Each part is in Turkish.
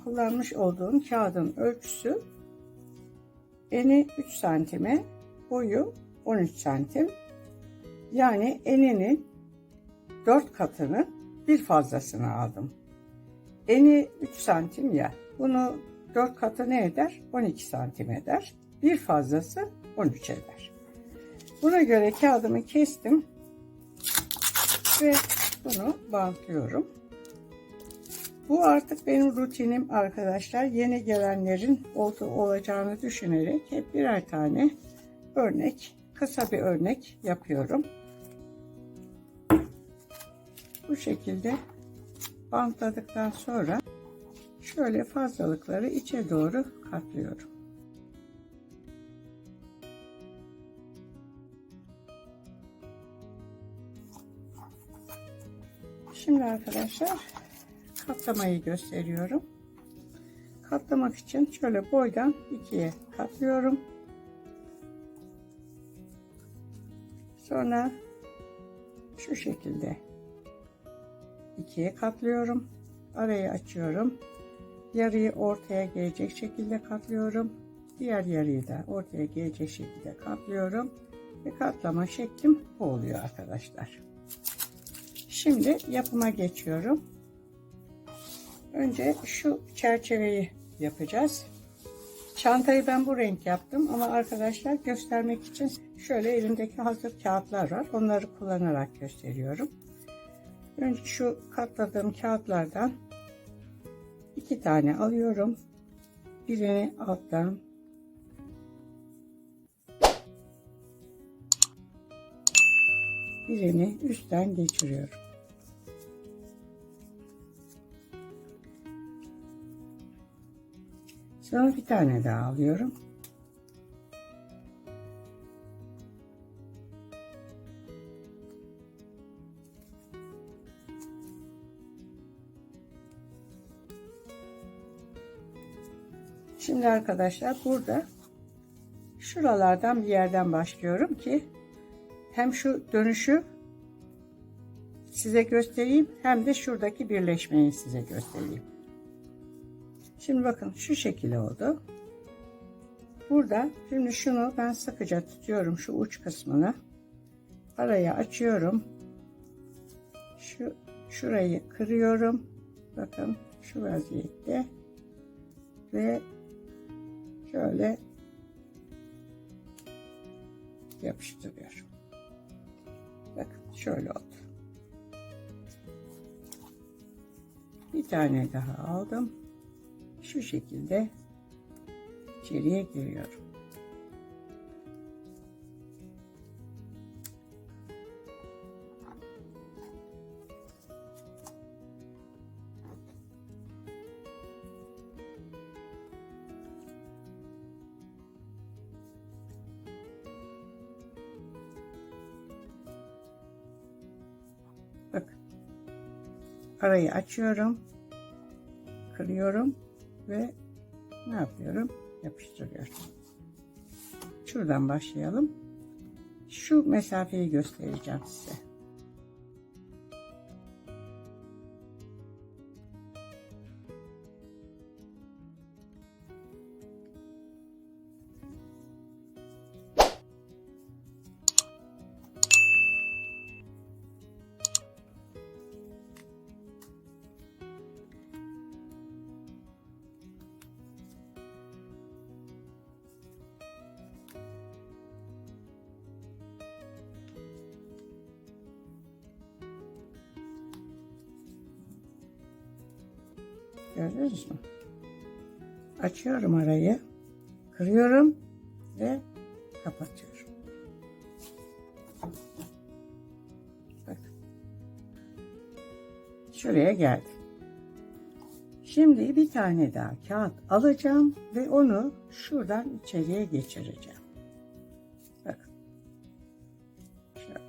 kullanmış olduğum kağıdın ölçüsü eni 3 santime, boyu 13 santim. Yani eninin 4 katını, bir fazlasını aldım. Eni 3 santim ya, bunu 4 katı ne eder? 12 santim eder. Bir fazlası 13 eder. Buna göre kağıdımı kestim ve bunu bantlıyorum. Bu artık benim rutinim arkadaşlar. Yeni gelenlerin olacağını düşünerek hep birer tane örnek, kısa bir örnek yapıyorum. Bu şekilde bantladıktan sonra şöyle fazlalıkları içe doğru katlıyorum. Şimdi arkadaşlar katlamayı gösteriyorum. Katlamak için şöyle boydan ikiye katlıyorum. Sonra şu şekilde ikiye katlıyorum. Arayı açıyorum. Yarıyı ortaya gelecek şekilde katlıyorum. Diğer yarıyı da ortaya gelecek şekilde katlıyorum. Ve katlama şeklim bu oluyor arkadaşlar. Şimdi yapıma geçiyorum. Önce şu çerçeveyi yapacağız. Çantayı ben bu renk yaptım ama arkadaşlar göstermek için şöyle elimdeki hazır kağıtlar var. Onları kullanarak gösteriyorum. Önce şu katladığım kağıtlardan 2 tane alıyorum. Birini alttan, birini üstten geçiriyorum. Sonra bir tane daha alıyorum. Şimdi arkadaşlar burada şuralardan bir yerden başlıyorum ki hem şu dönüşü size göstereyim hem de şuradaki birleşmeyi size göstereyim. Şimdi bakın şu şekilde oldu. Burada şimdi şunu ben sıkıca tutuyorum, şu uç kısmını. Araya açıyorum. Şurayı kırıyorum. Bakın şu vaziyette. Ve şöyle yapıştırıyorum. Bakın şöyle oldu. Bir tane daha aldım. Şu şekilde içeriye giriyorum. Bakın. Arayı açıyorum. Kırıyorum ve ne yapıyorum? Yapıştırıyorum. Şuradan başlayalım. Şu mesafeyi göstereceğim size. Gördünüz mü? Açıyorum arayı, kırıyorum ve kapatıyorum. Bakın. Şuraya geldim. Şimdi bir tane daha kağıt alacağım ve onu şuradan içeriye geçireceğim. Bakın. Şöyle.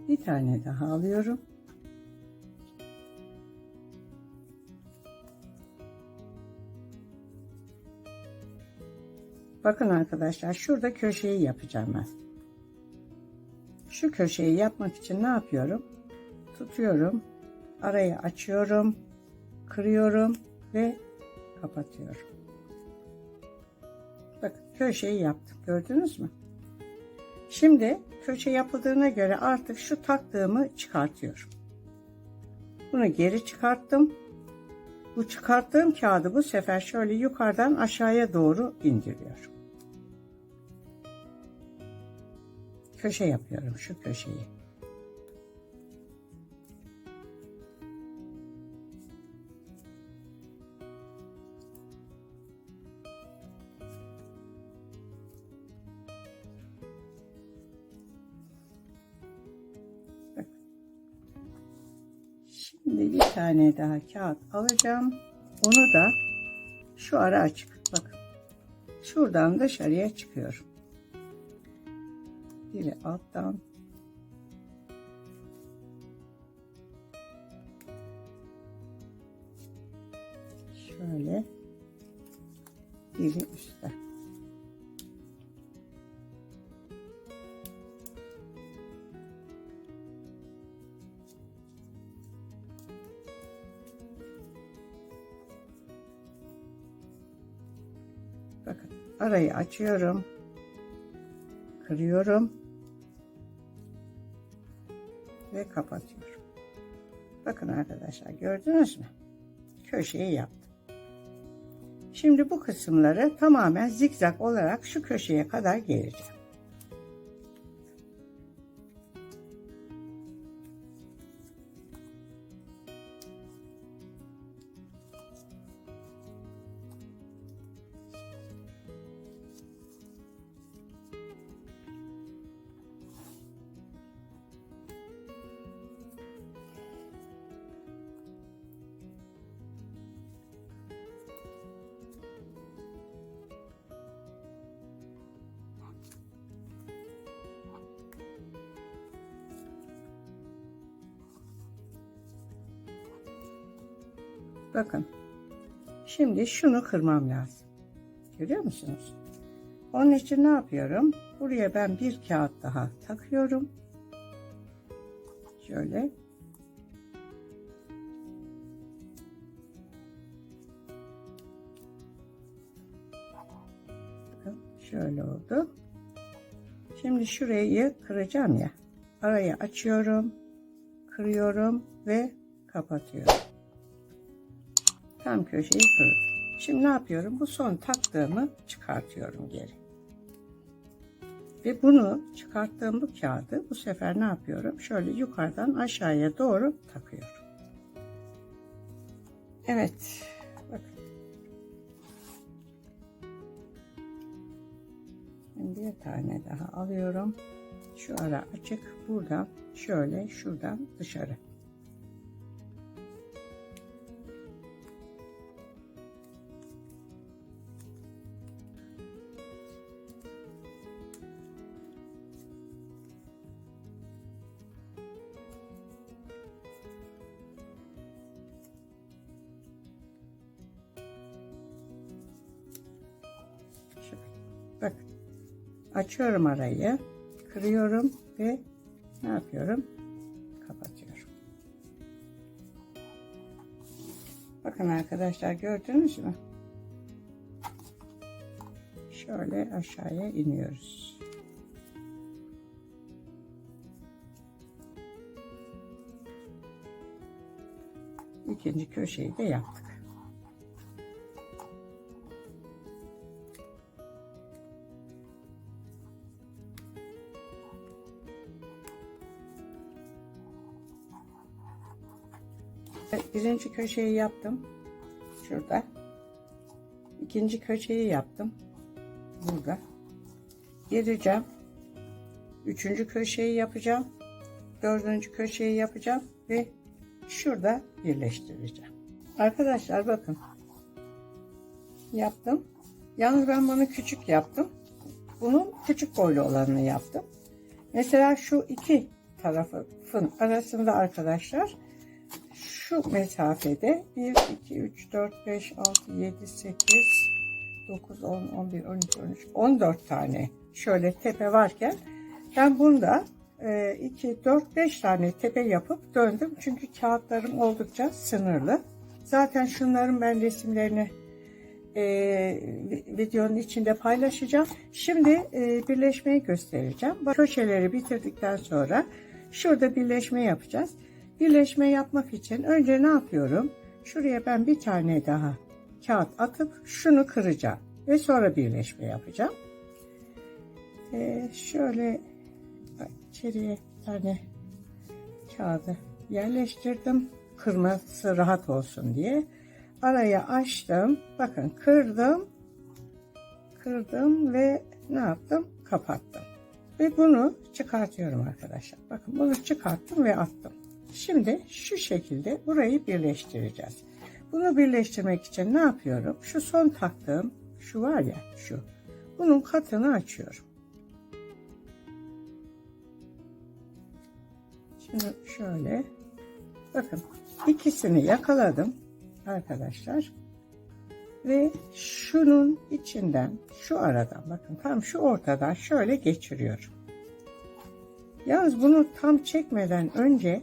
Bir tane daha alıyorum. Bakın arkadaşlar, şurada köşeyi yapacağım ben. Şu köşeyi yapmak için ne yapıyorum? Tutuyorum, arayı açıyorum, kırıyorum ve kapatıyorum. Bakın köşeyi yaptım. Gördünüz mü? Şimdi köşe yapıldığına göre artık şu taktığımı çıkartıyorum. Bunu geri çıkarttım. Bu çıkarttığım kağıdı bu sefer şöyle yukarıdan aşağıya doğru indiriyorum. Köşe yapıyorum, şu köşeyi. Şimdi bir tane daha kağıt alacağım. Onu da şu ara açık. Bakın. Şuradan dışarıya çıkıyorum. Biri alttan. Şöyle. Biri üstte. Bakın arayı açıyorum. Kırıyorum. Ve kapatıyorum. Bakın arkadaşlar gördünüz mü? Köşeyi yaptım. Şimdi bu kısımları tamamen zikzak olarak şu köşeye kadar geleceğim. Bakın. Şimdi şunu kırmam lazım. Görüyor musunuz? Onun için ne yapıyorum? Buraya ben bir kağıt daha takıyorum. Şöyle. Bakın şöyle oldu. Şimdi şurayı kıracağım ya. Arayı açıyorum. Kırıyorum ve kapatıyorum. Tam köşeyi kırdım. Şimdi ne yapıyorum? Bu son taktığımı çıkartıyorum geri. Ve bunu çıkarttığım bu kağıdı bu sefer ne yapıyorum? Şöyle yukarıdan aşağıya doğru takıyorum. Evet. Bakın. Şimdi bir tane daha alıyorum. Şu ara açık. Buradan şöyle şuradan dışarı. Bak, açıyorum arayı, kırıyorum ve ne yapıyorum? Kapatıyorum. Bakın arkadaşlar gördünüz mü? Şöyle aşağıya iniyoruz. İkinci köşeyi de yaptık. Birinci köşeyi yaptım. Şurada. İkinci köşeyi yaptım. Burada. Geleceğim. Üçüncü köşeyi yapacağım. Dördüncü köşeyi yapacağım. Ve şurada birleştireceğim. Arkadaşlar bakın. Yaptım. Yalnız ben bunu küçük yaptım. Bunun küçük boylu olanını yaptım. Mesela şu iki tarafın arasında arkadaşlar şu mesafede 1, 2, 3, 4, 5, 6, 7, 8, 9, 10, 11, 12, 13, 14 tane şöyle tepe varken ben bunda 2, 4, 5 tane tepe yapıp döndüm. Çünkü kağıtlarım oldukça sınırlı. Zaten şunların ben resimlerini videonun içinde paylaşacağım. Şimdi birleşmeyi göstereceğim. Köşeleri bitirdikten sonra şurada birleşme yapacağız. Birleşme yapmak için önce ne yapıyorum? Şuraya ben bir tane daha kağıt atıp şunu kıracağım ve sonra birleşme yapacağım. Şöyle içeriye bir tane kağıdı yerleştirdim. Kırması rahat olsun diye. Araya açtım. Bakın kırdım ve ne yaptım? Kapattım. Ve bunu çıkartıyorum arkadaşlar. Bakın bunu çıkarttım ve attım. Şimdi şu şekilde burayı birleştireceğiz. Bunu birleştirmek için ne yapıyorum? Şu son taktığım şu var ya şu. Bunun katını açıyorum. Şimdi şöyle bakın ikisini yakaladım arkadaşlar. Ve şunun içinden şu aradan bakın tam şu ortadan şöyle geçiriyorum. Yalnız bunu tam çekmeden önce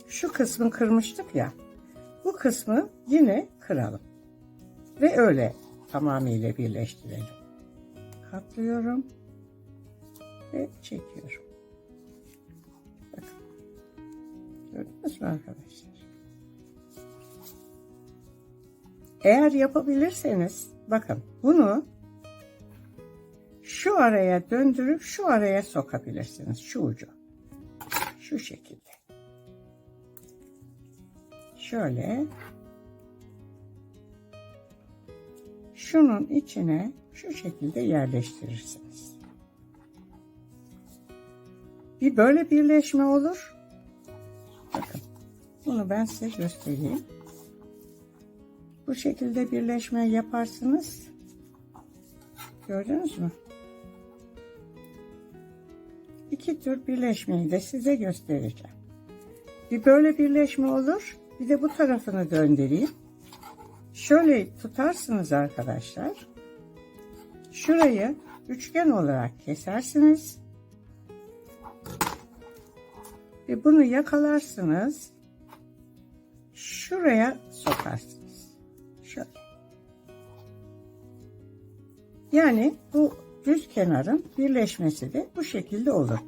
şu kısmı kırmıştık ya, bu kısmı yine kıralım ve öyle tamamıyla birleştirelim. Katlıyorum ve çekiyorum. Bakın. Gördünüz mü arkadaşlar? Eğer yapabilirseniz bakın bunu şu araya döndürüp şu araya sokabilirsiniz. Şu ucu. Şu şekilde. Şöyle. Şunun içine şu şekilde yerleştirirsiniz. Bir böyle birleşme olur. Bakın. Bunu ben size göstereyim. Bu şekilde birleşme yaparsınız. Gördünüz mü? İki tür birleşmeyi de size göstereceğim. Bir böyle birleşme olur. Bir de bu tarafını döndüreyim. Şöyle tutarsınız arkadaşlar. Şurayı üçgen olarak kesersiniz. Ve bunu yakalarsınız. Şuraya sokarsınız. Şöyle. Yani bu düz kenarın birleşmesi de bu şekilde olur.